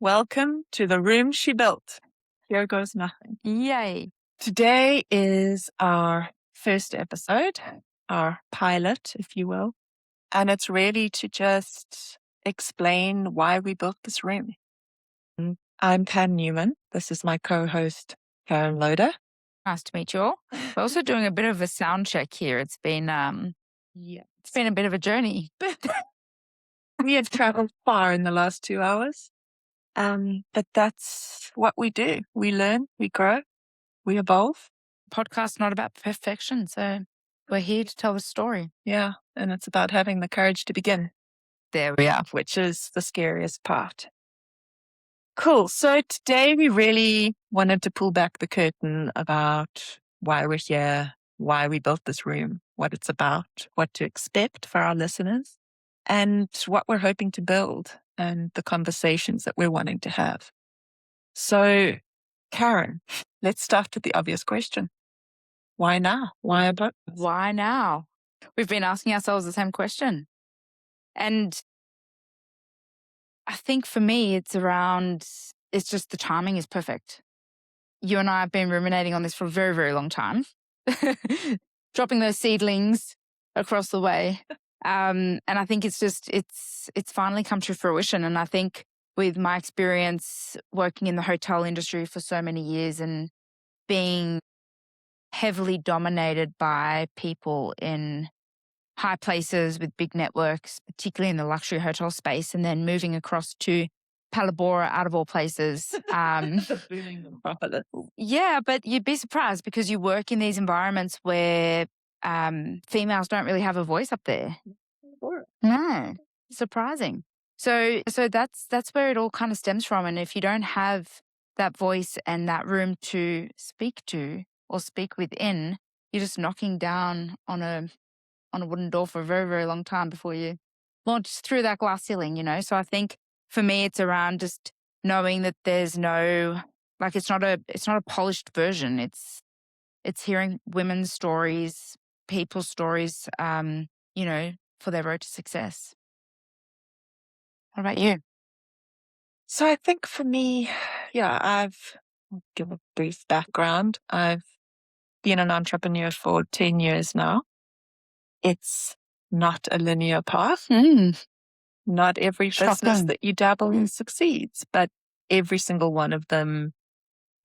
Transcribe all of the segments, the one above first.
Welcome to the room she built. Here goes nothing. Yay. Today is our first episode, our pilot, if you will. And it's really to just explain why we built this room. I'm Pam Newman. This is my co-host, Karen Loader. Nice to meet you all. We're also doing a bit of a sound check here. It's been it's been a bit of a journey. We have traveled far in the last 2 hours. But that's what we do. We learn, we grow, we evolve. Podcast's not about perfection, so we're here to tell the story. Yeah, and it's about having the courage to begin. There we are. Which is the scariest part. Cool. So today we really wanted to pull back the curtain about why we're here, why we built this room, what it's about, what to expect for our listeners, and what we're hoping to build and the conversations that we're wanting to have. So, Karen, let's start with the obvious question. Why now? Why a book? Why now? We've been asking ourselves the same question. And I think for me, it's just the timing is perfect. You and I have been ruminating on this for a very, very long time, dropping those seedlings across the way. And I think it's finally come to fruition. And I think with my experience working in the hotel industry for so many years and being heavily dominated by people in high places with big networks, particularly in the luxury hotel space, and then moving across to Palabora out of all places. Yeah, but you'd be surprised because you work in these environments where females don't really have a voice up there. No, surprising. So that's where it all kind of stems from. And if you don't have that voice and that room to speak to or speak within, you're just knocking down on a wooden door for a very, very long time before you launch through that glass ceiling, you know? So I think for me, it's around just knowing that there's no, like, it's not a polished version. It's hearing women's stories, people's stories, for their road to success. What about you? So I think for me, I'll give a brief background. I've been an entrepreneur for 10 years now. It's not a linear path. Not every business that you dabble in succeeds, but every single one of them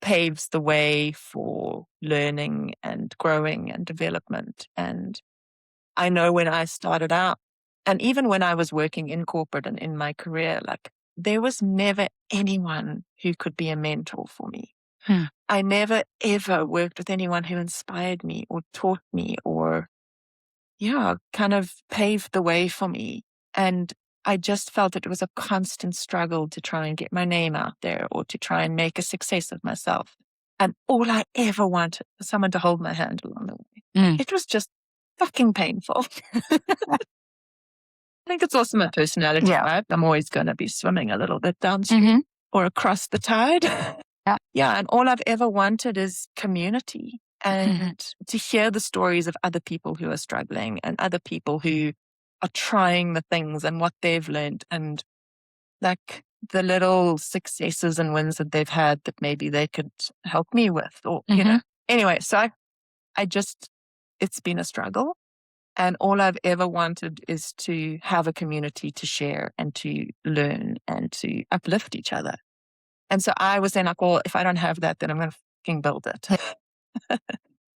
paves the way for learning and growing and development. And I know when I started out, and even when I was working in corporate and in my career, like, there was never anyone who could be a mentor for me. I never, ever worked with anyone who inspired me or taught me or, kind of paved the way for me. And I just felt it was a constant struggle to try and get my name out there or to try and make a success of myself. And all I ever wanted was someone to hold my hand along the way. It was just fucking painful. I think it's also my personality type. I'm always going to be swimming a little bit downstream or across the tide. And all I've ever wanted is community and to hear the stories of other people who are struggling and other people who are trying the things and what they've learned and like the little successes and wins that they've had that maybe they could help me with or, Anyway, so it's been a struggle. And all I've ever wanted is to have a community to share and to learn and to uplift each other. And so I was saying, like, well, if I don't have that, then I'm going to fucking build it.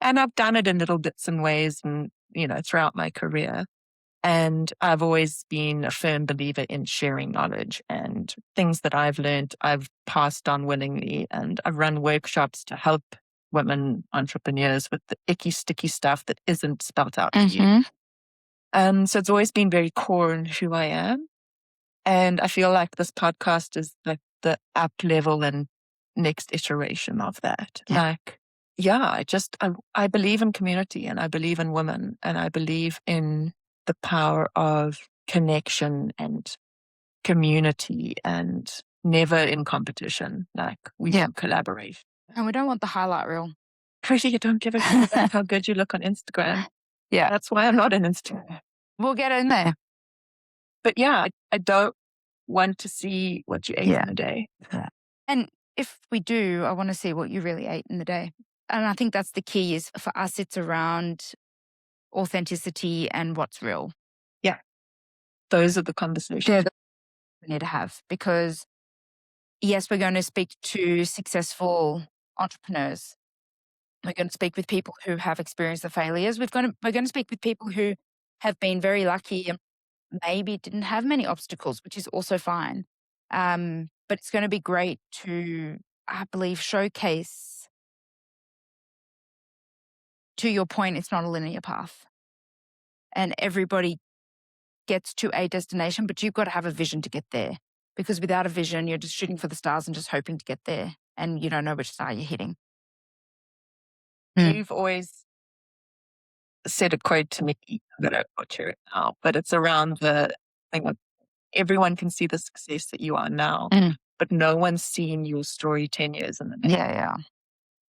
And I've done it in little bits and ways and, throughout my career. And I've always been a firm believer in sharing knowledge and things that I've learned, I've passed on willingly. And I've run workshops to help women entrepreneurs with the icky, sticky stuff that isn't spelt out to you. So it's always been very core in who I am. And I feel like this podcast is like the up level and next iteration of that. I believe in community and I believe in women and I believe in the power of connection and community and never in competition. Like we can collaborate. And we don't want the highlight reel. Pretty, you don't give a shit about how good you look on Instagram. Yeah. That's why I'm not on Instagram. We'll get in there. But I don't want to see what you ate Yeah. in a day. Yeah. And if we do, I want to see what you really ate in the day. And I think that's the key is for us, it's around authenticity and what's real. Yeah. Those are the They're conversations. the we need to have because, yes, we're going to speak to successful entrepreneurs. We're going to speak with people who have experienced the failures. We're going to speak with people who have been very lucky and maybe didn't have many obstacles, which is also fine. But it's going to be great to, I believe, showcase, to your point, it's not a linear path. And everybody gets to a destination, but you've got to have a vision to get there. Because without a vision, you're just shooting for the stars and just hoping to get there. And you don't know which star you're hitting. You've always said a quote to me, I'm going to butcher it now, but it's around the thing of everyone can see the success that you are now, Mm. but no one's seen your story 10 years in the making. Yeah.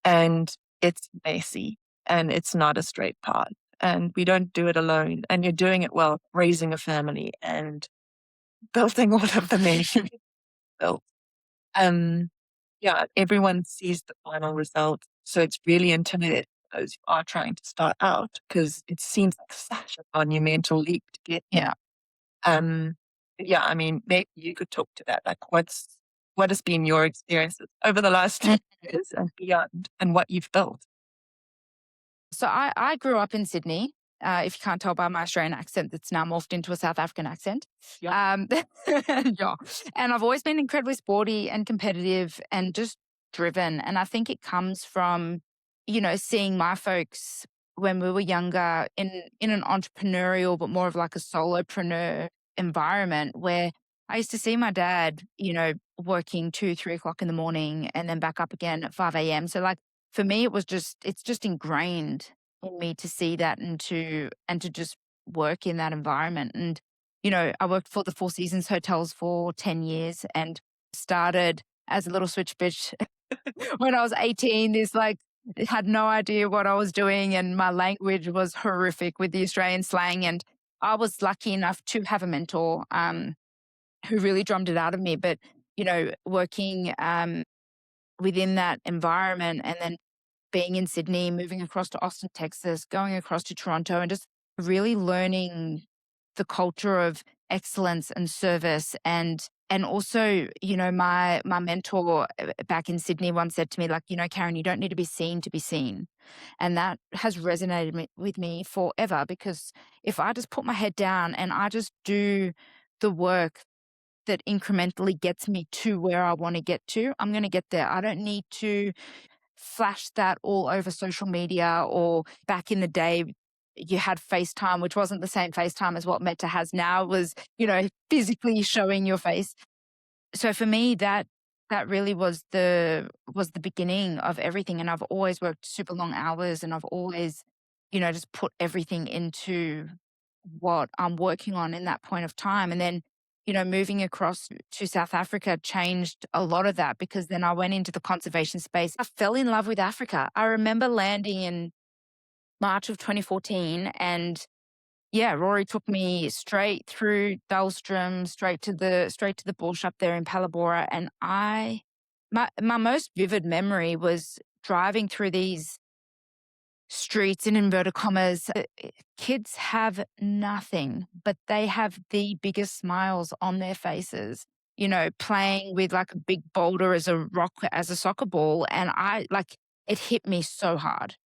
And it's messy and it's not a straight path. And we don't do it alone. And you're doing it well, raising a family and building all of the measures you've built. Yeah, everyone sees the final result. So it's really intimidating for those who are trying to start out because it seems like such a monumental leap to get Yeah. yeah, I mean, maybe you could talk to that. Like, what has been your experiences over the last 10 years and beyond, and what you've built? So I grew up in Sydney. If you can't tell by my Australian accent, that's now morphed into a South African accent. Yeah. Yeah. And I've always been incredibly sporty and competitive and just driven. And I think it comes from, seeing my folks when we were younger in an entrepreneurial, but more of like a solopreneur environment where I used to see my dad, working 2, 3 o'clock in the morning and then back up again at 5 a.m. So like for me, it's just ingrained in me to see that and to just work in that environment. And, I worked for the Four Seasons hotels for 10 years and started as a little switch bitch when I was 18. This like had no idea what I was doing and my language was horrific with the Australian slang. And I was lucky enough to have a mentor who really drummed it out of me. But, working within that environment and then being in Sydney, moving across to Austin, Texas, going across to Toronto, and just really learning the culture of excellence and service. And also, my mentor back in Sydney once said to me, like, Karen, you don't need to be seen to be seen. And that has resonated with me forever because if I just put my head down and I just do the work that incrementally gets me to where I want to get to, I'm going to get there. I don't need to flash that all over social media, or back in the day you had FaceTime, which wasn't the same FaceTime as what Meta has now. It was, physically showing your face. So for me, that really was the beginning of everything. And I've always worked super long hours and I've always, just put everything into what I'm working on in that point of time. And then, moving across to South Africa changed a lot of that because then I went into the conservation space. I fell in love with Africa. I remember landing in March of 2014 and yeah, Rory took me straight through Dullstrom, straight to the bush up there in Palabora. And my most vivid memory was driving through these streets in inverted commas. Kids have nothing, but they have the biggest smiles on their faces, playing with like a big boulder as a rock, as a soccer ball. And it hit me so hard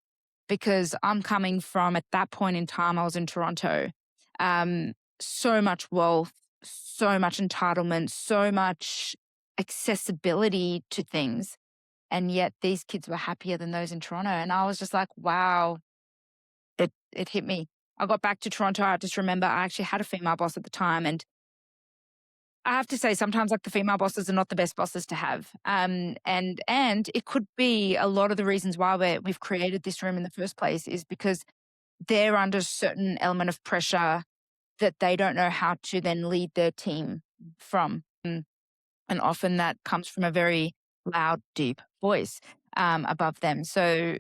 because I'm coming from, at that point in time, I was in Toronto, so much wealth, so much entitlement, so much accessibility to things. And yet these kids were happier than those in Toronto. And I was just like, wow, it hit me. I got back to Toronto. I just remember I actually had a female boss at the time. And I have to say, sometimes like the female bosses are not the best bosses to have. And it could be a lot of the reasons why we've created this room in the first place is because they're under a certain element of pressure that they don't know how to then lead their team from. And often that comes from a very loud, deep voice above them. So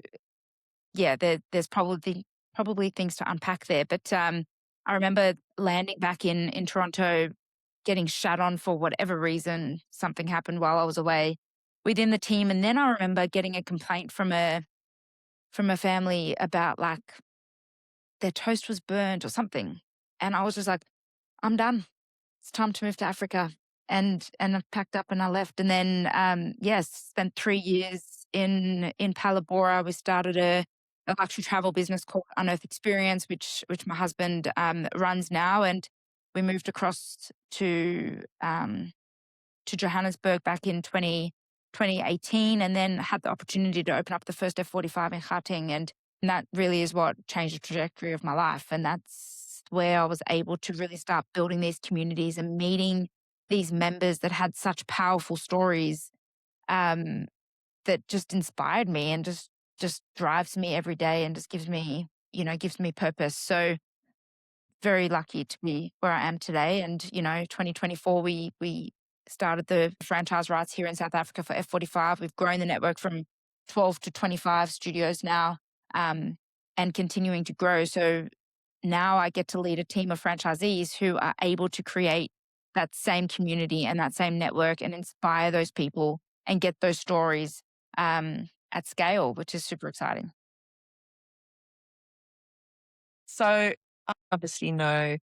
yeah, there's probably things to unpack there. But I remember landing back in Toronto getting shat on for whatever reason. Something happened while I was away within the team. And then I remember getting a complaint from a family about like their toast was burnt or something. And I was just like, I'm done. It's time to move to Africa. And I packed up and I left. And then yes, spent 3 years in Palabora. We started a luxury travel business called Unearth Experience, which my husband runs now. And we moved across to Johannesburg back in 2018, and then had the opportunity to open up the first F45 in Gauteng. And that really is what changed the trajectory of my life. And that's where I was able to really start building these communities and meeting these members that had such powerful stories um, that just inspired me and just drives me every day and just gives me, gives me purpose. So very lucky to be where I am today. And, 2024, we started the franchise rights here in South Africa for F45. We've grown the network from 12 to 25 studios now, and continuing to grow. So now I get to lead a team of franchisees who are able to create that same community and that same network and inspire those people and get those stories at scale, which is super exciting. So I obviously know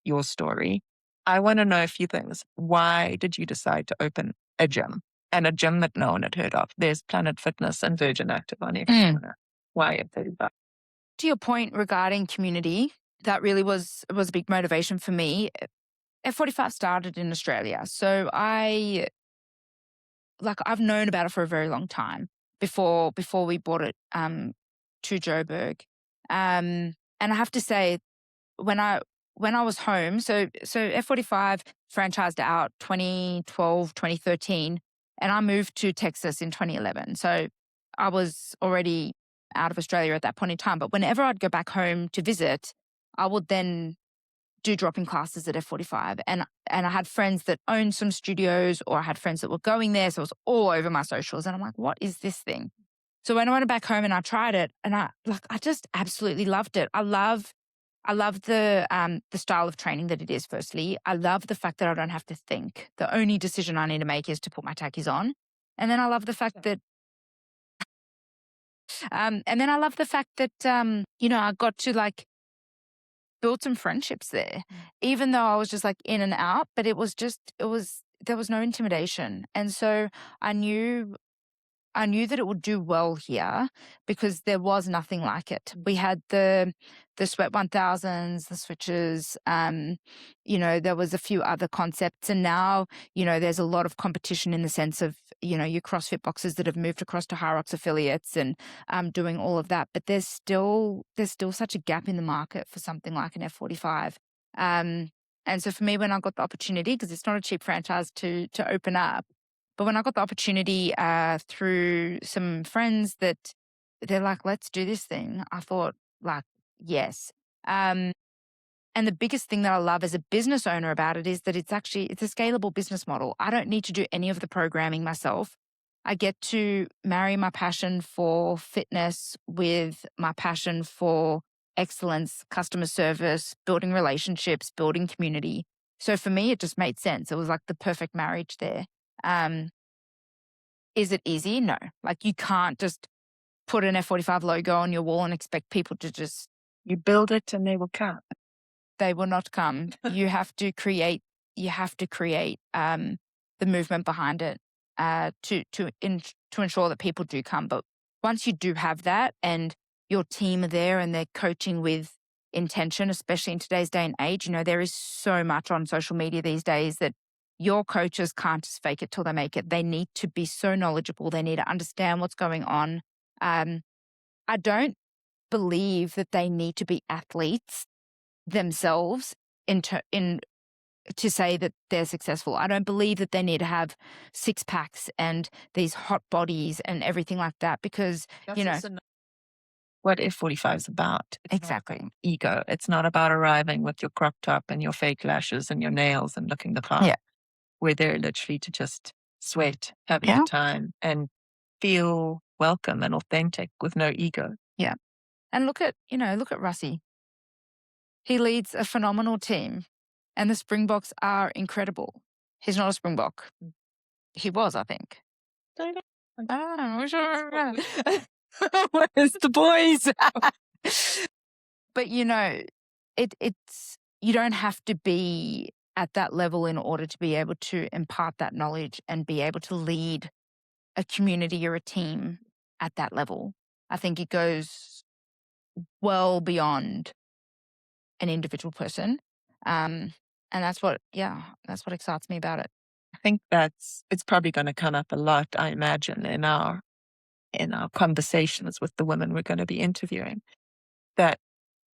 your story. I want to know a few things. Why did you decide to open a gym, and a gym that no one had heard of? There's Planet Fitness and Virgin Active on every corner. Why F35? To your point regarding community, that really was a big motivation for me. F45 started in Australia. So I've known about it for a very long time before we bought it to Joburg. And I have to say, when I was home, so F45 franchised out 2012, 2013, and I moved to Texas in 2011. So I was already out of Australia at that point in time. But whenever I'd go back home to visit, I would then do drop-in classes at F45. And I had friends that owned some studios, or I had friends that were going there. So it was all over my socials. And I'm like, what is this thing? So when I went back home and I tried it, and I just absolutely loved it. I love the style of training that it is. Firstly, I love the fact that I don't have to think. The only decision I need to make is to put my tackies on. And then I love the fact that I got to build some friendships there, even though I was just in and out, but there was no intimidation. And so I knew that it would do well here because there was nothing like it. We had the Sweat 1000s, the switches, there was a few other concepts. And now, there's a lot of competition in the sense of, your CrossFit boxes that have moved across to High Rocks affiliates and doing all of that. But there's still such a gap in the market for something like an F45. And so for me, when I got the opportunity, because it's not a cheap franchise to open up, but when I got the opportunity through some friends that they're like, let's do this thing, I thought yes. And the biggest thing that I love as a business owner about it is that it's a scalable business model. I don't need to do any of the programming myself. I get to marry my passion for fitness with my passion for excellence, customer service, building relationships, building community. So for me, it just made sense. It was like the perfect marriage there. Is it easy? No. You can't just put an F45 logo on your wall and expect people to just... You build it and they will come. They will not come. You have to create the movement behind it to ensure that people do come. But once you do have that and your team are there and they're coaching with intention, especially in today's day and age, there is so much on social media these days that your coaches can't just fake it till they make it. They need to be so knowledgeable. They need to understand what's going on. I don't believe that they need to be athletes themselves to say that they're successful. I don't believe that they need to have six packs and these hot bodies and everything like that because, what F45 is about. It's exactly. not ego. It's not about arriving with your crop top and your fake lashes and your nails and looking the part. Yeah. We're there literally to just sweat, have a good time, and feel welcome and authentic with no ego. Yeah. And look at Russie. He leads a phenomenal team And the Springboks are incredible. He's not a Springbok. He was, I think. Don't know. Oh, sure. Where's the boys? But it's you don't have to be at that level in order to be able to impart that knowledge and be able to lead a community or a team at that level. I think it goes well beyond an individual person. And that's what excites me about it. I think it's probably going to come up a lot, I imagine, in our conversations with the women we're going to be interviewing, that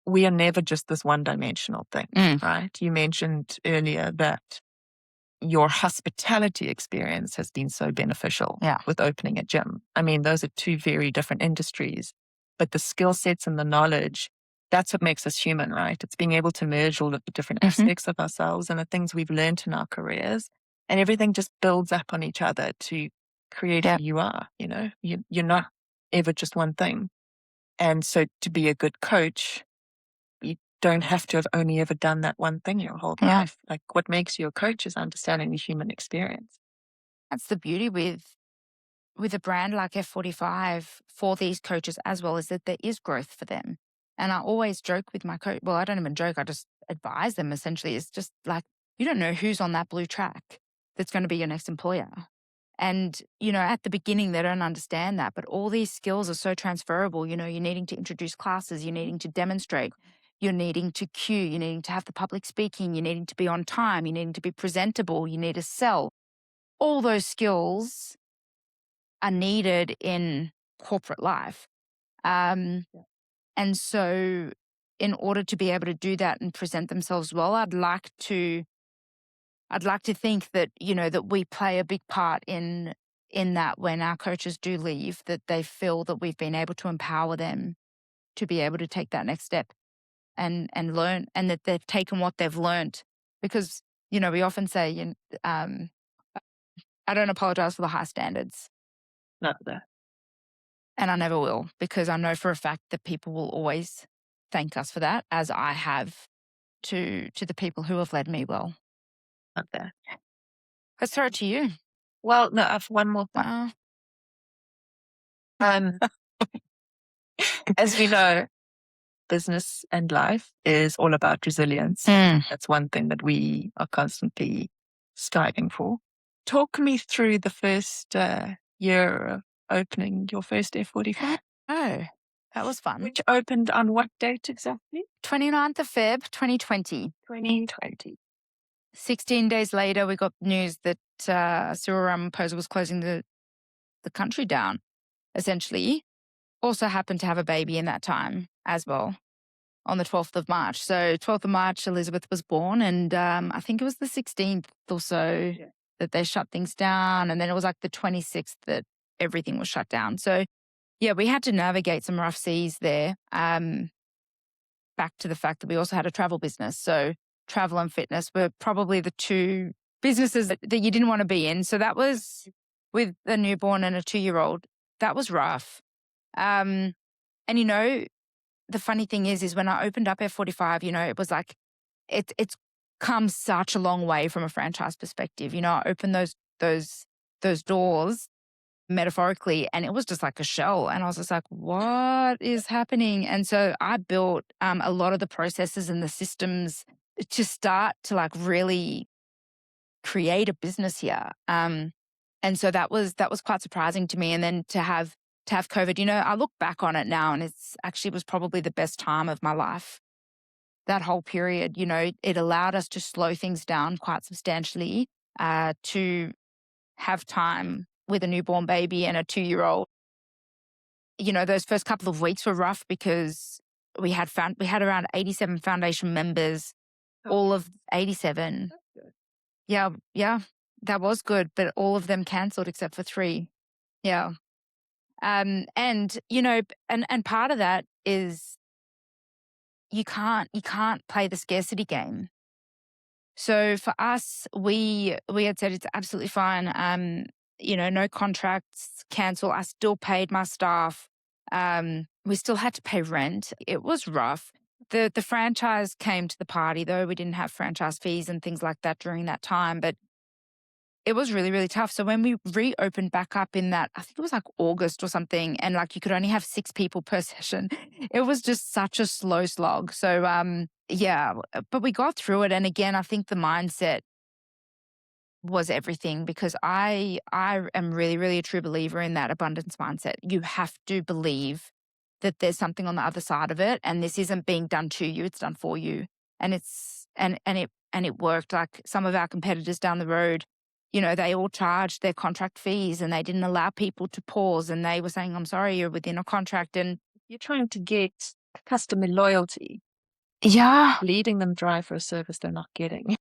we are never just this one-dimensional thing, right? You mentioned earlier that your hospitality experience has been so beneficial with opening a gym. I mean, those are two very different industries, but the skill sets and the knowledge, that's what makes us human, right? It's being able to merge all of the different aspects of ourselves and the things we've learned in our careers, and everything just builds up on each other to create who you are. You're not ever just one thing. And so to be a good coach, you don't have to have only ever done that one thing your whole life. Like, what makes you a coach is understanding the human experience. That's the beauty with a brand like F45 for these coaches, as well as that there is growth for them. And I always joke with my coach. Well, I don't even joke. I just advise them essentially. It's just like, you don't know who's on that blue track that's going to be your next employer. And, at the beginning, they don't understand that. But all these skills are so transferable. You're needing to introduce classes. You're needing to demonstrate. You're needing to cue. You're needing to have the public speaking. You're needing to be on time. You're needing to be presentable. You need to sell. All those skills are needed in corporate life. And so in order to be able to do that and present themselves well, I'd like to think that, that we play a big part in that when our coaches do leave, that they feel that we've been able to empower them to be able to take that next step and learn, and that they've taken what they've learned. Because, we often say, I don't apologize for the high standards. Not that. And I never will, because I know for a fact that people will always thank us for that, as I have to the people who have led me well. Not that. Let's throw it to you. Well, no, I have one more thing. As we know, business and life is all about resilience. That's one thing that we are constantly striving for. Talk me through the first year of opening your first F45. Oh, that was fun. Which opened on what date exactly? 29th of Feb, 2020. 2020. 16 days later, we got news that Cyril Ramaphosa was closing the country down, essentially. Also happened to have a baby in that time as well, on the 12th of March. So 12th of March, Elizabeth was born, and I think it was the 16th or so that they shut things down. And then it was like the 26th that everything was shut down. So yeah, we had to navigate some rough seas there. Back to the fact that we also had a travel business. So travel and fitness were probably the two businesses that you didn't want to be in. So that was, with a newborn and a 2-year-old, that was rough. And the funny thing is when I opened up F45, it was like, it's come such a long way from a franchise perspective. I opened those doors metaphorically, and it was just like a shell. And I was just like, what is happening? And so I built a lot of the processes and the systems to start to like really create a business here. And so that was quite surprising to me. And then to have COVID, I look back on it now, and it's actually was probably the best time of my life. That whole period, it allowed us to slow things down quite substantially, to have time with a newborn baby and a 2-year-old. Those first couple of weeks were rough because we had around 87 foundation members, all of 87. Yeah, that was good, but all of them cancelled except for 3. Yeah. And part of that is you can't play the scarcity game. So for us, we had said it's absolutely fine. No contracts, cancel. I still paid my staff. We still had to pay rent. It was rough. The franchise came to the party, though. We didn't have franchise fees and things like that during that time, but it was really, really tough. So when we reopened back up in that, I think it was like August or something, and like you could only have 6 people per session. It was just such a slow slog. So yeah, but we got through it. And again, I think the mindset was everything, because I am really, really a true believer in that abundance mindset. You have to believe that there's something on the other side of it, and this isn't being done to you, it's done for you. And it worked. Like some of our competitors down the road, they all charged their contract fees and they didn't allow people to pause, and they were saying, I'm sorry, you're within a contract. And You're trying to get customer loyalty, yeah. leading them dry for a service they're not getting.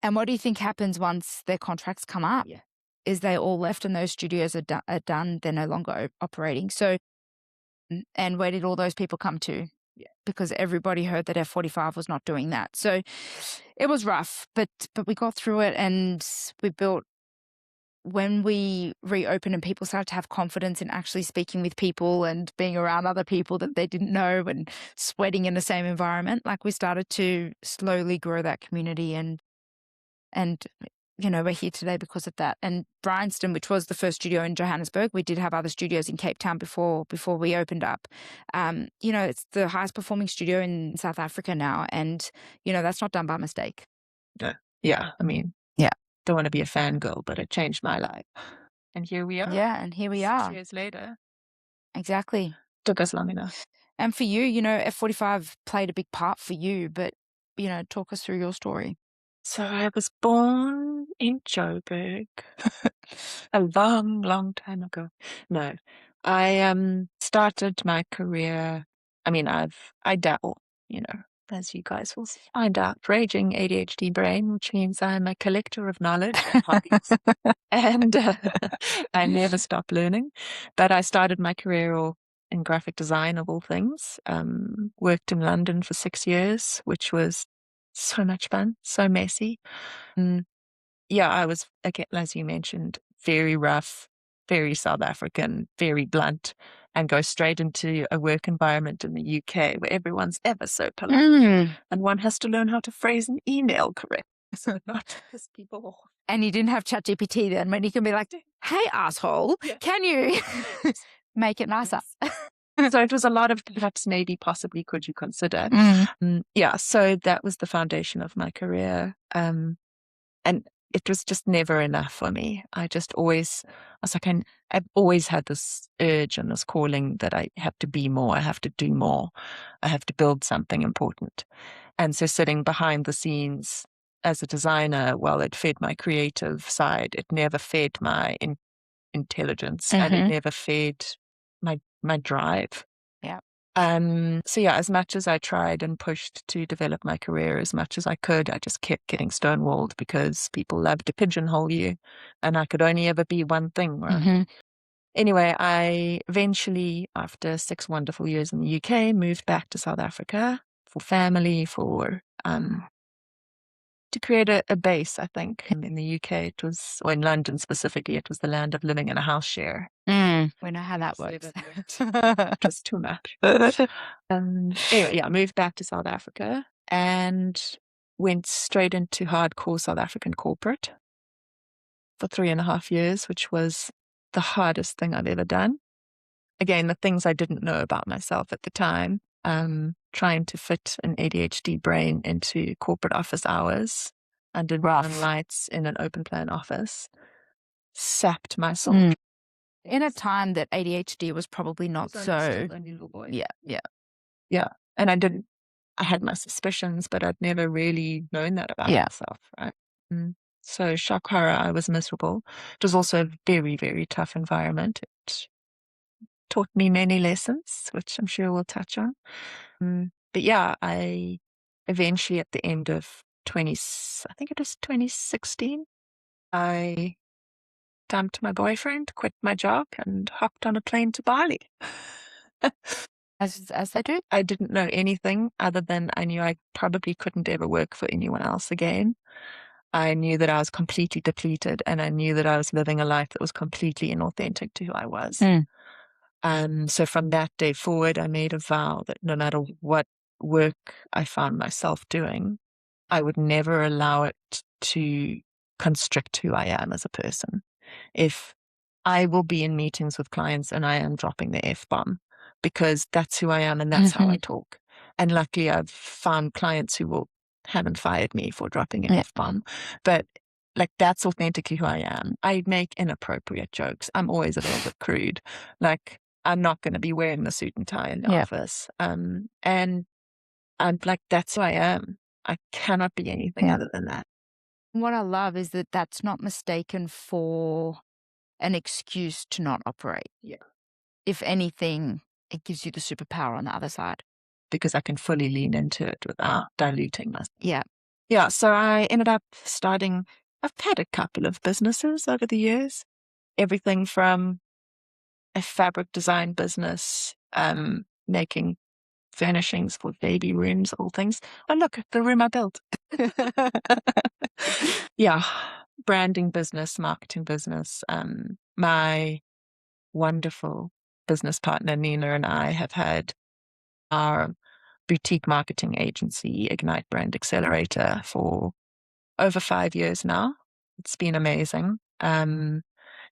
And what do you think happens once their contracts come up? Yeah. Is they all left and those studios are done. They're no longer operating. So, and where did all those people come to? Yeah. Because everybody heard that F45 was not doing that. So it was rough, but we got through it, and we built. When we reopened and people started to have confidence in actually speaking with people and being around other people that they didn't know and sweating in the same environment, like we started to slowly grow that community, and we're here today because of that. And Bryanston, which was the first studio in Johannesburg, we did have other studios in Cape Town before we opened up. It's the highest performing studio in South Africa now, and that's not done by mistake. Yeah, I mean, yeah, don't want to be a fangirl, but it changed my life. And here we are. Yeah, and here we 6 are. years later. Exactly. Took us long enough. And for you, F45 played a big part for you, but talk us through your story. So I was born in Joburg a long, long time ago. No, I started my career. I mean, I dabble, as you guys will find out, raging ADHD brain, which means I'm a collector of knowledge and hobbies, and I never stop learning. But I started my career in graphic design, of all things. Worked in London for 6 years, which was so much fun, so messy. Yeah, I was, again, as you mentioned, very rough, very South African, very blunt, and go straight into a work environment in the UK where everyone's ever so polite, and one has to learn how to phrase an email correctly, so not to piss people off. And you didn't have ChatGPT then, when you can be like, hey, asshole, can you make it nicer? So it was a lot of perhaps, maybe, possibly, could you consider. Yeah, so that was the foundation of my career. And it was just never enough for me. I was like, I've always had this urge and this calling that I have to be more, I have to do more, I have to build something important. And so sitting behind the scenes as a designer, while it fed my creative side, it never fed my intelligence, and it never fed my drive. Yeah. So yeah, as much as I tried and pushed to develop my career as much as I could, I just kept getting stonewalled because people love to pigeonhole you, and I could only ever be one thing. Right? Anyway, I eventually, after 6 wonderful years in the UK, moved back to South Africa for family, to create a base, I think. In the UK, or in London specifically, it was the land of living in a house share. We know how that works. It was too much. Anyway, yeah, I moved back to South Africa and went straight into hardcore South African corporate for 3.5 years, which was the hardest thing I've ever done. Again, the things I didn't know about myself at the time, trying to fit an ADHD brain into corporate office hours under neon lights in an open plan office, sapped my soul. In a time that ADHD was probably not so. Yeah. And I had my suspicions, but I'd never really known that about myself, right? So shock horror, I was miserable. It was also a very, very tough environment. It taught me many lessons, which I'm sure we'll touch on. But yeah, I eventually, at the end of I think it was 2016, I dumped my boyfriend, quit my job, and hopped on a plane to Bali. As they do. I didn't know anything other than I knew I probably couldn't ever work for anyone else again. I knew that I was completely depleted, and I knew that I was living a life that was completely inauthentic to who I was. So from that day forward, I made a vow that no matter what work I found myself doing, I would never allow it to constrict who I am as a person. If I will be in meetings with clients and I am dropping the F bomb because that's who I am and that's how I talk. And luckily, I've found clients who haven't fired me for dropping an Yeah. F bomb, but like that's authentically who I am. I make inappropriate jokes. I'm always a little bit crude. Like I'm not going to be wearing the suit and tie in the Yeah. office. And I'm like, that's who I am. I cannot be anything Yeah. other than that. What I love is that that's not mistaken for an excuse to not operate. Yeah. If anything, it gives you the superpower on the other side. Because I can fully lean into it without diluting myself. Yeah. Yeah, so I ended up starting, I've had a couple of businesses over the years, everything from a fabric design business, making furnishings for baby rooms, all things. Oh, look, the room I built. Yeah, branding business, marketing business. My wonderful business partner, Nina, and I have had our boutique marketing agency, Ignite Brand Accelerator, for over 5 years now. It's been amazing.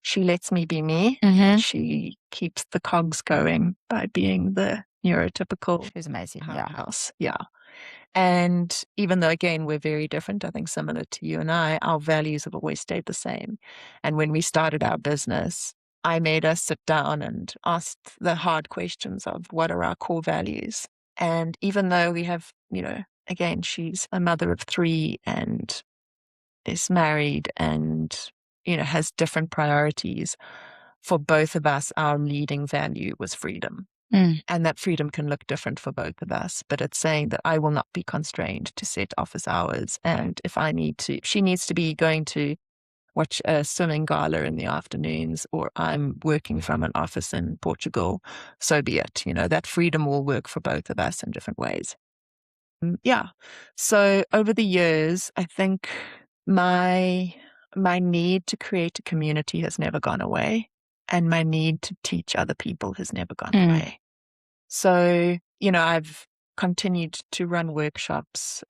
She lets me be me. She keeps the cogs going by being the neurotypical She's amazing. Yeah. powerhouse. Yeah. And even though, again, we're very different, I think similar to you and I, our values have always stayed the same. And when we started our business, I made us sit down and ask the hard questions of what are our core values. And even though we have, again, she's a mother of 3 and is married and, has different priorities, for both of us, our leading value was freedom. And that freedom can look different for both of us, but it's saying that I will not be constrained to set office hours. And if she needs to be going to watch a swimming gala in the afternoons, or I'm working from an office in Portugal, so be it. That freedom will work for both of us in different ways. Yeah. So over the years, I think my need to create a community has never gone away, and my need to teach other people has never gone away. So, I've continued to run workshops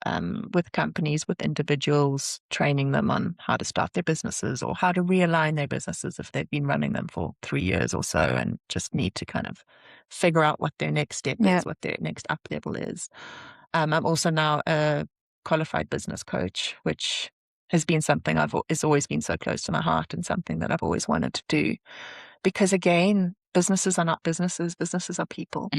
with companies, with individuals, training them on how to start their businesses or how to realign their businesses if they've been running them for 3 years or so and just need to kind of figure out what their next step is, what their next up level is. I'm also now a qualified business coach, which has been something it's always been so close to my heart and something that I've always wanted to do. Because again, businesses are not businesses are people.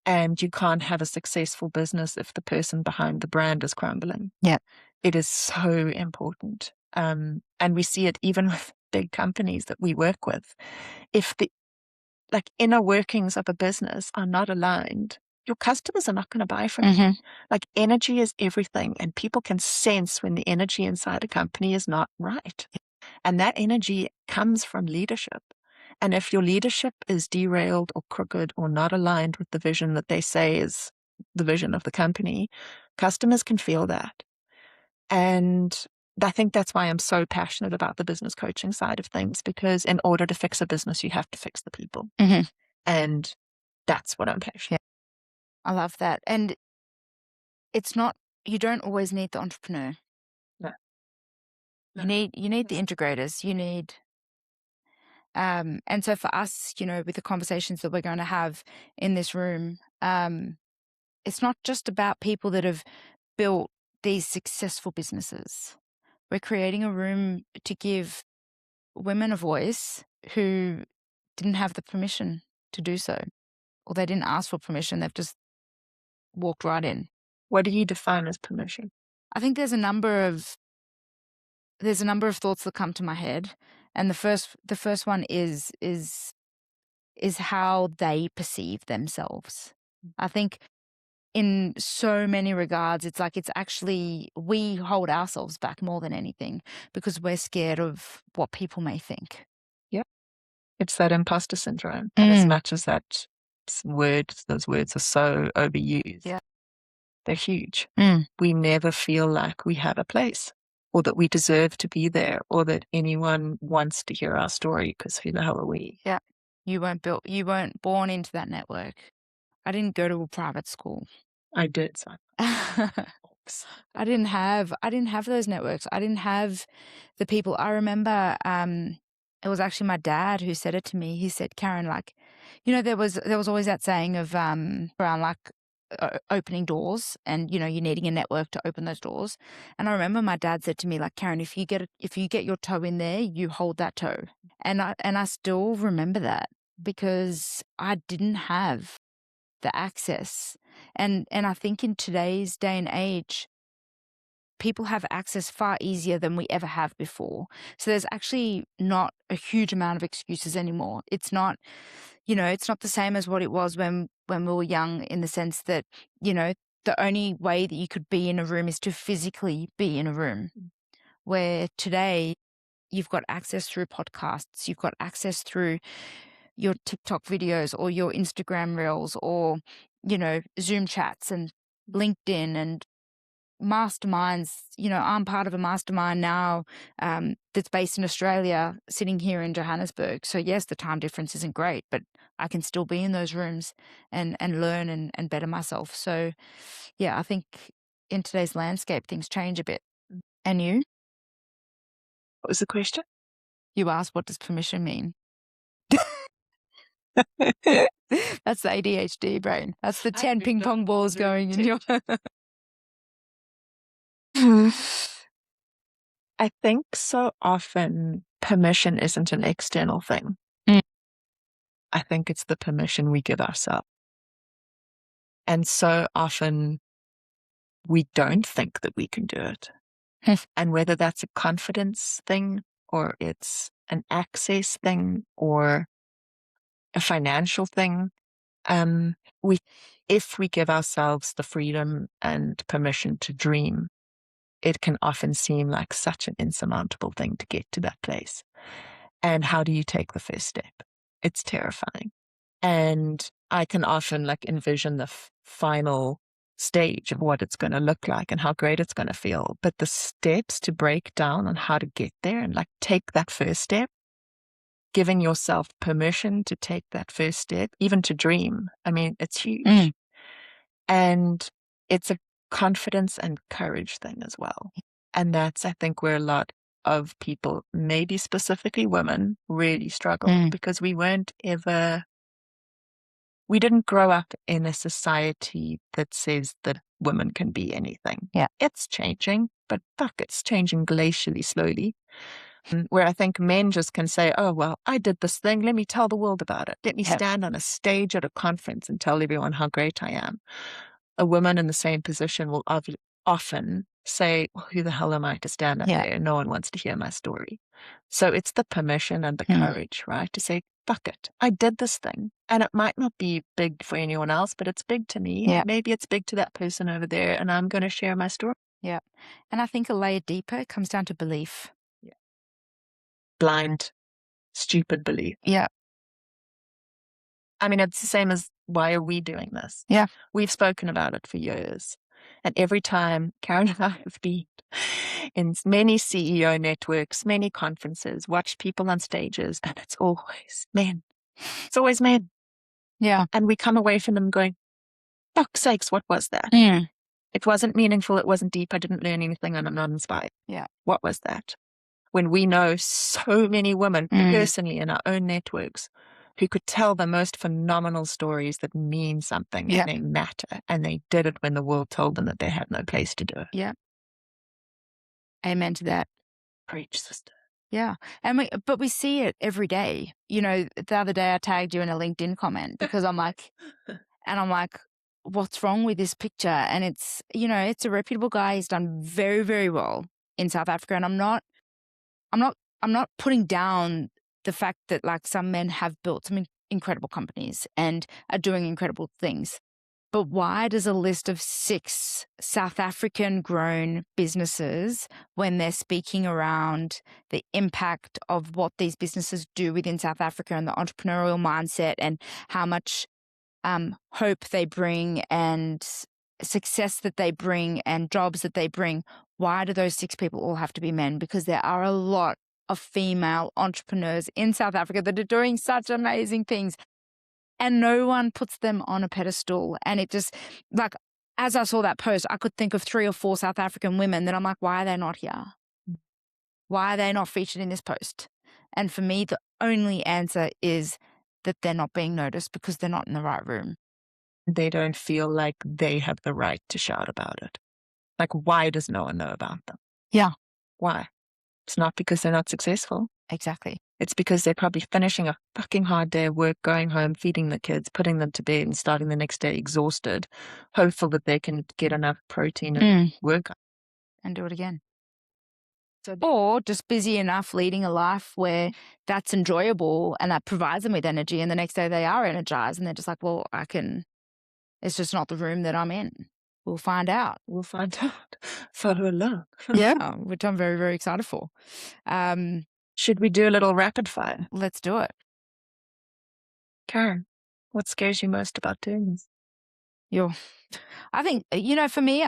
And you can't have a successful business if the person behind the brand is crumbling. Yeah. It is so important. And we see it even with big companies that we work with. If the inner workings of a business are not aligned, your customers are not going to buy from you. Like energy is everything, and people can sense when the energy inside a company is not right. And that energy comes from leadership. And if your leadership is derailed or crooked or not aligned with the vision that they say is the vision of the company, customers can feel that. And I think that's why I'm so passionate about the business coaching side of things, because in order to fix a business, you have to fix the people. And that's what I'm passionate I love that. And it's not, you don't always need the entrepreneur. No. You need the integrators. You need, and so for us, with the conversations that we're going to have in this room, it's not just about people that have built these successful businesses. We're creating a room to give women a voice who didn't have the permission to do so, or they didn't ask for permission. They've just walked right in. What do you define as permission? I think there's a number of thoughts that come to my head, and the first one is how they perceive themselves. I think in so many regards, it's actually we hold ourselves back more than anything because we're scared of what people may think. Yep. It's that imposter syndrome. And as much as those words are so overused, they're huge. We never feel like we have a place or that we deserve to be there or that anyone wants to hear our story, because who the hell are we? Yeah. You weren't born into that network. I didn't go to a private school. I did. So. Oops. I didn't have those networks. I didn't have the people. I remember it was actually my dad who said it to me. He said, Karen, like, you know, there was always that saying of around like opening doors, and you know, you're needing a network to open those doors. And I remember my dad said to me, like, Karen, if you get your toe in there, you hold that toe. And I still remember that because I didn't have the access. And I think in today's day and age, people have access far easier than we ever have before. So there's actually not a huge amount of excuses anymore. It's not, you know, it's not the same as what it was when we were young, in the sense that, you know, the only way that you could be in a room is to physically be in a room. Where today you've got access through podcasts, you've got access through your TikTok videos or your Instagram reels, or, you know, Zoom chats and LinkedIn and masterminds. You know, I'm part of a mastermind now that's based in Australia, sitting here in Johannesburg. So yes, the time difference isn't great, but I can still be in those rooms and learn and better myself. So yeah, I think in today's landscape, things change a bit. And you? What was the question? You asked, what does permission mean? That's the ADHD brain. That's the 10 ping pong balls going in your... I think so often permission isn't an external thing. I think it's the permission we give ourselves. And so often we don't think that we can do it. And whether that's a confidence thing, or it's an access thing, or a financial thing, if we give ourselves the freedom and permission to dream, it can often seem like such an insurmountable thing to get to that place. And how do you take the first step? It's terrifying. And I can often like envision the final stage of what it's going to look like and how great it's going to feel. But the steps to break down on how to get there and like take that first step, giving yourself permission to take that first step, even to dream. I mean, it's huge. And it's a confidence and courage thing as well. And that's, I think, where a lot of people, maybe specifically women, really struggle because we didn't grow up in a society that says that women can be anything. Yeah. It's changing, but fuck, it's changing glacially slowly. Where I think men just can say, oh, well, I did this thing. Let me tell the world about it. Let me stand on a stage at a conference and tell everyone how great I am. A woman in the same position will often say, well, who the hell am I to stand up there? No one wants to hear my story. So it's the permission and the courage, right? To say, fuck it. I did this thing. And it might not be big for anyone else, but it's big to me. Yeah. Maybe it's big to that person over there, and I'm going to share my story. Yeah. And I think a layer deeper, it comes down to belief. Yeah. Blind, stupid belief. Yeah. I mean, it's the same as, why are we doing this? Yeah. We've spoken about it for years. And every time Karen and I have been in many CEO networks, many conferences, watched people on stages, and it's always men. It's always men. Yeah. And we come away from them going, fuck's sakes, what was that? It wasn't meaningful. It wasn't deep. I didn't learn anything, and I'm not inspired. Yeah. What was that? When we know so many women personally in our own networks who could tell the most phenomenal stories that mean something and they matter, and they did it when the world told them that they had no place to do it. Yeah. Amen to that. Preach, sister. Yeah. But we see it every day. You know, the other day I tagged you in a LinkedIn comment because I'm like, what's wrong with this picture? And it's, you know, it's a reputable guy. He's done very, very well in South Africa. And I'm not putting down the fact that like some men have built some incredible companies and are doing incredible things. But why does a list of 6 South African grown businesses, when they're speaking around the impact of what these businesses do within South Africa and the entrepreneurial mindset and how much hope they bring and success that they bring and jobs that they bring, why do those 6 people all have to be men? Because there are a lot of female entrepreneurs in South Africa that are doing such amazing things, and no one puts them on a pedestal. And it just, like, as I saw that post, I could think of 3 or 4 South African women that I'm like, why are they not here? Why are they not featured in this post? And for me, the only answer is that they're not being noticed because they're not in the right room. They don't feel like they have the right to shout about it. Like, why does no one know about them? Yeah, Why? It's not because they're not successful. exactly. It's because they're probably finishing a fucking hard day of work, going home, feeding the kids, putting them to bed, and starting the next day exhausted, hopeful that they can get enough protein and work. And do it again. Or just busy enough leading a life where that's enjoyable and that provides them with energy. And the next day they are energized and they're just like, well, it's just not the room that I'm in. We'll find out. We'll find out. Follow along. Yeah, which I'm very, very excited for. Should we do a little rapid fire? Let's do it. Karen, what scares you most about doing this? I think, for me,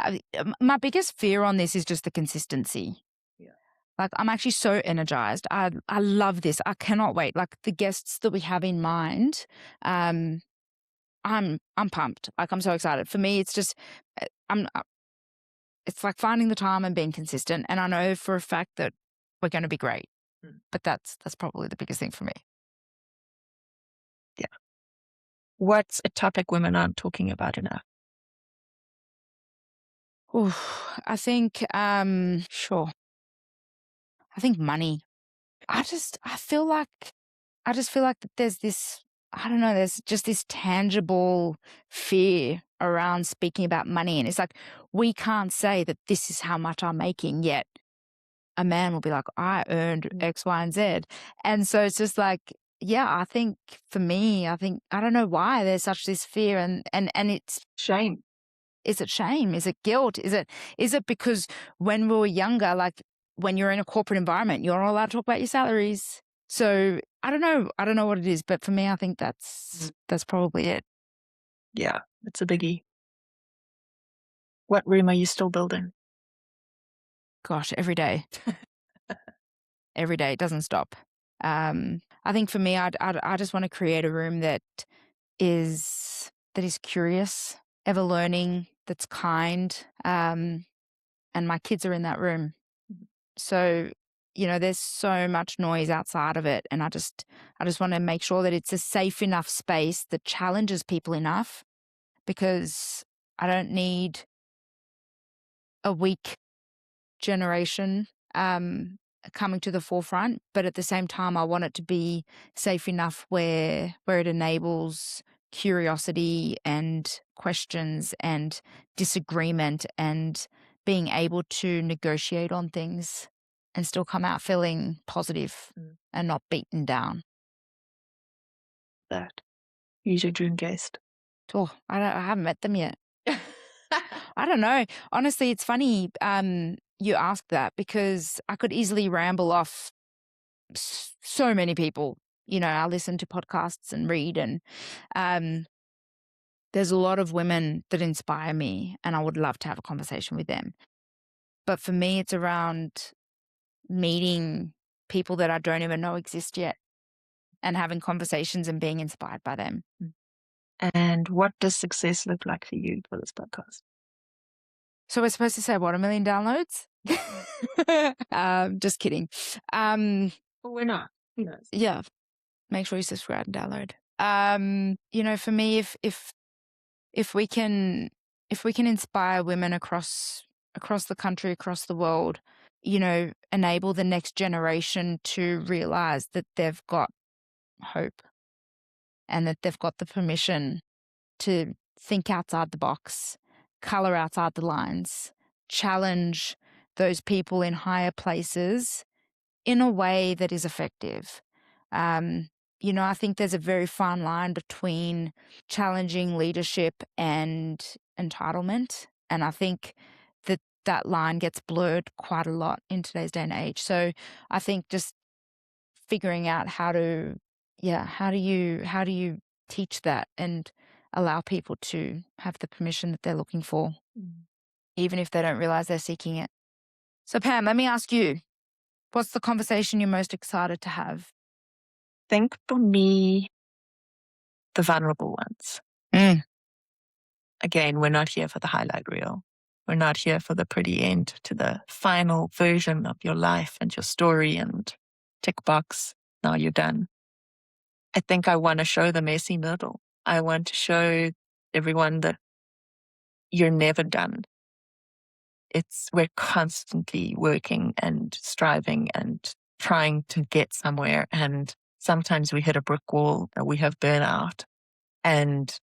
my biggest fear on this is just the consistency. Yeah. Like, I'm actually so energized. I love this. I cannot wait. Like, the guests that we have in mind, I'm pumped. Like, I'm so excited. For me, it's just, it's like finding the time and being consistent. And I know for a fact that we're going to be great. But that's probably the biggest thing for me. Yeah. What's a topic women aren't talking about enough? I think, sure. I think money. I just feel like that there's this, I don't know, there's just this tangible fear around speaking about money. And it's like, we can't say that this is how much I'm making, yet a man will be like, I earned X, Y, and Z. And so it's just like, yeah, I think for me, I don't know why there's such this fear and it's shame. Is it shame? Is it guilt? Is it because when we were younger, like when you're in a corporate environment, you're not allowed to talk about your salaries. So I don't know what it is, but for me, I think that's probably it. Yeah, it's a biggie. What room are you still building? Gosh, every day. Every day, it doesn't stop. I think for me, I just want to create a room that is curious, ever learning, that's kind, and my kids are in that room. So, there's so much noise outside of it, and I just want to make sure that it's a safe enough space that challenges people enough, because I don't need a weak generation coming to the forefront, but at the same time, I want it to be safe enough where it enables curiosity and questions and disagreement and being able to negotiate on things and still come out feeling positive and not beaten down. That. Who's your dream guest? Oh, I haven't met them yet. I don't know. Honestly, it's funny you ask that, because I could easily ramble off so many people. I listen to podcasts and read, and there's a lot of women that inspire me, and I would love to have a conversation with them. But for me, it's around meeting people that I don't even know exist yet and having conversations and being inspired by them. And what does success look like for you for this podcast? So we're supposed to say, what, 1 million downloads? Just kidding. Well, we're not. Who knows? Yeah. Make sure you subscribe and download. For me, if we can inspire women across the country, across the world, enable the next generation to realize that they've got hope and that they've got the permission to think outside the box, color outside the lines, challenge those people in higher places in a way that is effective. I think there's a very fine line between challenging leadership and entitlement. And I think that line gets blurred quite a lot in today's day and age. So I think just figuring out how do you teach that and allow people to have the permission that they're looking for, even if they don't realize they're seeking it. So Pam, let me ask you, what's the conversation you're most excited to have? Think for me, the vulnerable ones. again, we're not here for the highlight reel. We're not here for the pretty end to the final version of your life and your story and tick box. Now you're done. I think I want to show the messy middle. I want to show everyone that you're never done. We're constantly working and striving and trying to get somewhere. And sometimes we hit a brick wall or we have burnout. And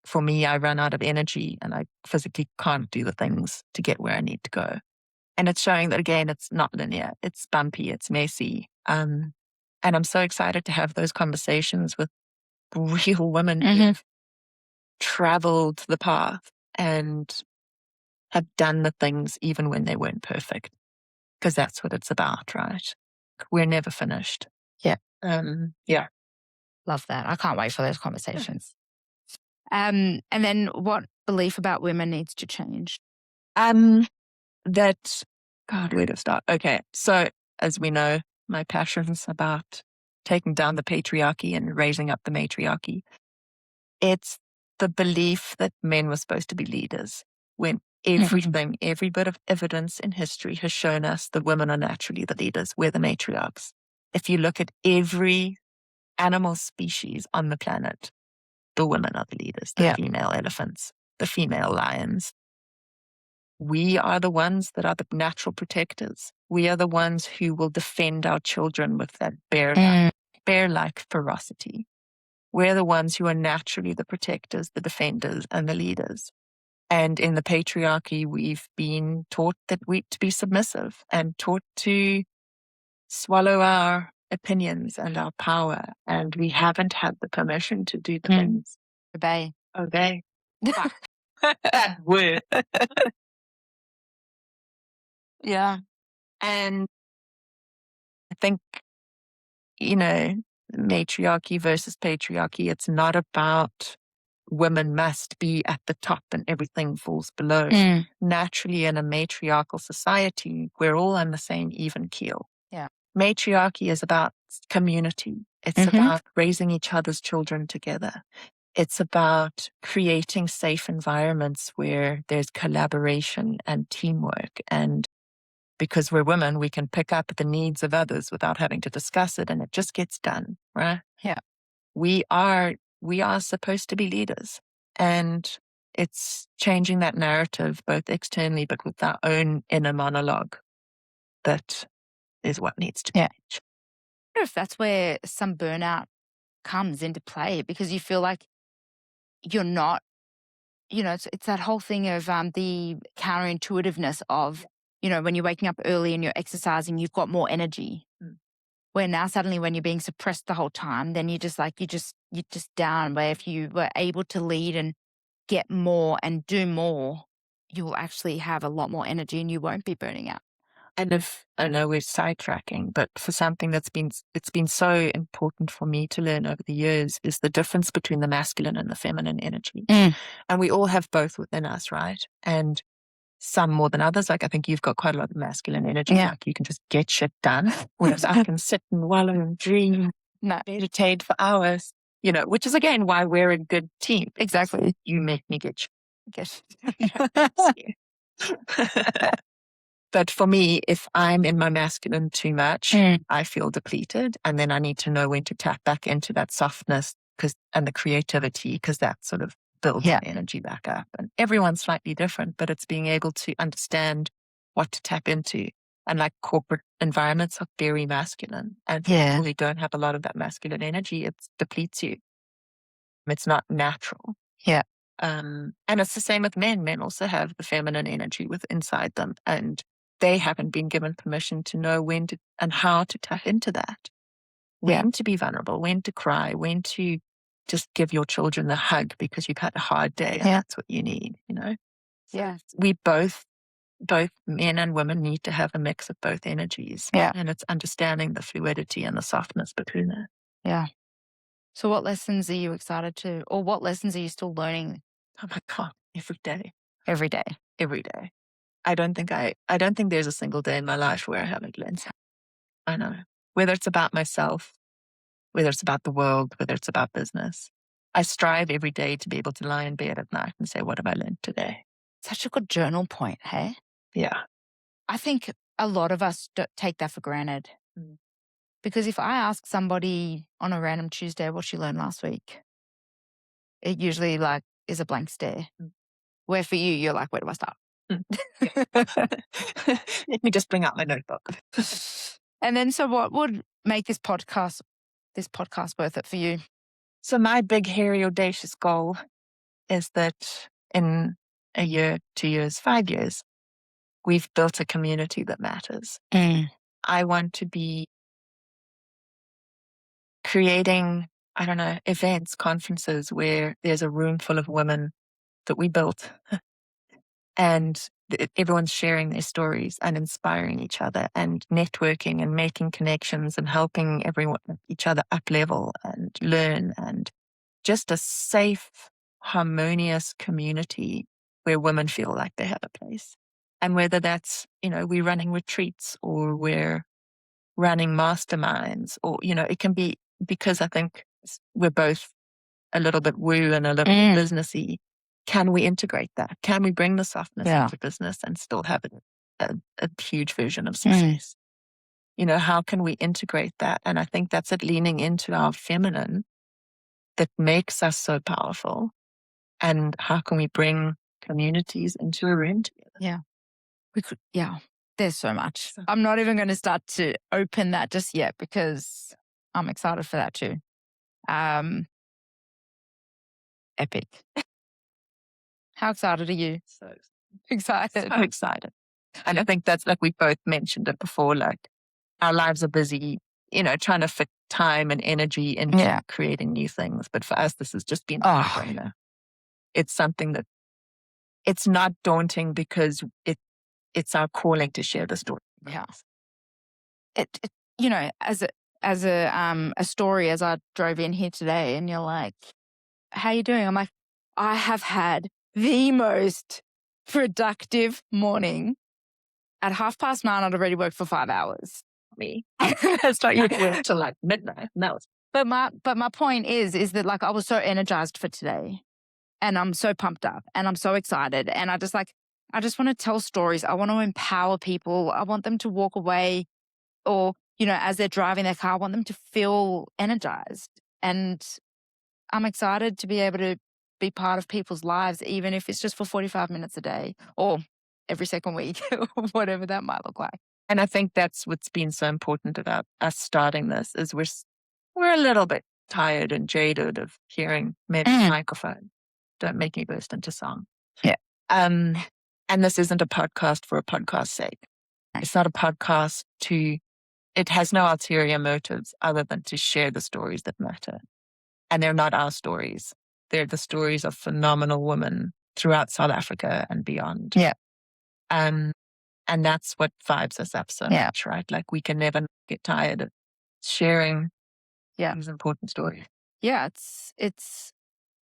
for me, I run out of energy and I physically can't do the things to get where I need to go. And it's showing that, again, it's not linear. It's bumpy. It's messy. And I'm so excited to have those conversations with real women who've traveled the path and have done the things even when they weren't perfect. Because that's what it's about, right? We're never finished. Yeah. Yeah. Love that. I can't wait for those conversations. And then what belief about women needs to change? That, God, where to start? Okay. So as we know, my passion's about taking down the patriarchy and raising up the matriarchy. It's the belief that men were supposed to be leaders when every bit of evidence in history has shown us that women are naturally the leaders. We're the matriarchs. If you look at every animal species on the planet, the women are the leaders, the female elephants, the female lions. We are the ones that are the natural protectors. We are the ones who will defend our children with that bear-like ferocity. We're the ones who are naturally the protectors, the defenders, and the leaders. And in the patriarchy, we've been taught that to be submissive and taught to swallow our opinions and our power. And we haven't had the permission to do the things. Obey. That word. Yeah. And I think, matriarchy versus patriarchy, it's not about women must be at the top and everything falls below. Naturally, in a matriarchal society, we're all on the same even keel. Yeah. Matriarchy is about community. It's about raising each other's children together. It's about creating safe environments where there's collaboration and teamwork. And because we're women, we can pick up the needs of others without having to discuss it, and it just gets done, right? Yeah. We are supposed to be leaders, and it's changing that narrative both externally but with our own inner monologue. That is what needs to change. I wonder if that's where some burnout comes into play, because you feel like you're not, it's that whole thing of the counterintuitiveness of, when you're waking up early and you're exercising, you've got more energy. Where now suddenly when you're being suppressed the whole time, then you're just down. Where if you were able to lead and get more and do more, you will actually have a lot more energy and you won't be burning out. And I know we're sidetracking, but for something it's been so important for me to learn over the years is the difference between the masculine and the feminine energy. And we all have both within us, right? And some more than others. Like I think you've got quite a lot of masculine energy. Yeah. Like you can just get shit done. Whereas I can sit and wallow and dream, meditate for hours, which is again why we're a good team. Exactly. You make me get shit. But for me, if I'm in my masculine too much, I feel depleted. And then I need to know when to tap back into that softness and the creativity, because that sort of builds my energy back up. And everyone's slightly different, but it's being able to understand what to tap into. And like corporate environments are very masculine. And people who don't have a lot of that masculine energy, it depletes you. It's not natural. Yeah. And it's the same with men. Men also have the feminine energy inside them. And they haven't been given permission to know when to and how to tap into that. When to be vulnerable, when to cry, when to just give your children a hug because you've had a hard day and that's what you need, Yeah. We both men and women need to have a mix of both energies. Yeah. And it's understanding the fluidity and the softness between it. Yeah. So what lessons are you excited or what lessons are you still learning? Oh my God, every day. Every day. Every day. I don't think there's a single day in my life where I haven't learned something. I know. Whether it's about myself, whether it's about the world, whether it's about business. I strive every day to be able to lie in bed at night and say, what have I learned today? Such a good journal point, hey? Yeah. I think a lot of us take that for granted. Because if I ask somebody on a random Tuesday what she learned last week, it usually like is a blank stare. Where for you, you're like, where do I start? Let me just bring out my notebook. And then, so what would make this podcast worth it for you? So my big, hairy, audacious goal is that in a year, 2 years, 5 years, we've built a community that matters. I want to be creating, I don't know, events, conferences where there's a room full of women that we built and everyone's sharing their stories and inspiring each other and networking and making connections and helping each other up level and learn, and just a safe, harmonious community where women feel like they have a place. And whether that's, we're running retreats or we're running masterminds, or, it can be, because I think we're both a little bit woo and a little bit businessy. Can we integrate that? Can we bring the softness into business and still have a huge vision of success? How can we integrate that? And I think that's it, leaning into our feminine that makes us so powerful. And how can we bring communities into a room together? Yeah. There's so much. I'm not even going to start to open that just yet because I'm excited for that too. Epic. How excited are you? So excited. So excited. And I think that's, like we both mentioned it before, like our lives are busy, trying to fit time and energy into creating new things. But for us, this has just been a no-brainer. It's something that it's not daunting because it's our calling to share the story. Yeah. As a story, as I drove in here today, and you're like, how you doing? I'm like, I have had the most productive morning. At 9:30, I'd already worked for 5 hours. Me. It's like you worked till like midnight. And that was. But my point is that like I was so energized for today, and I'm so pumped up, and I'm so excited, and I just want to tell stories. I want to empower people. I want them to walk away, or as they're driving their car, I want them to feel energized. And I'm excited to be able to be part of people's lives, even if it's just for 45 minutes a day or every second week, whatever that might look like. And I think that's what's been so important about us starting this, is we're a little bit tired and jaded of hearing maybe microphone. Don't make me burst into song. Yeah. And this isn't a podcast for a podcast's sake. It's not a podcast it has no ulterior motives other than to share the stories that matter. And they're not our stories. They're the stories of phenomenal women throughout South Africa and beyond. Yeah. And that's what vibes us up so much, right? Like we can never get tired of sharing these important stories. Yeah, it's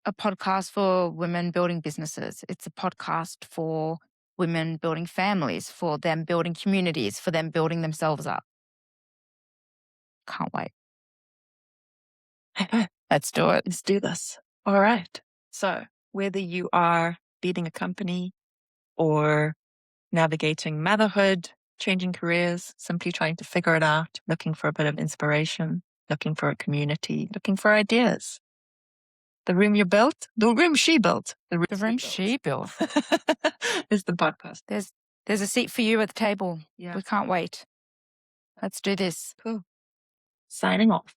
a podcast for women building businesses. It's a podcast for women building families, for them building communities, for them building themselves up. Can't wait. Let's do it. Let's do this. All right. So whether you are leading a company or navigating motherhood, changing careers, simply trying to figure it out, looking for a bit of inspiration, looking for a community, looking for ideas. The room you built, the room she built, the room she built is the podcast. There's a seat for you at the table. Yeah. We can't wait. Let's do this. Cool. Signing off.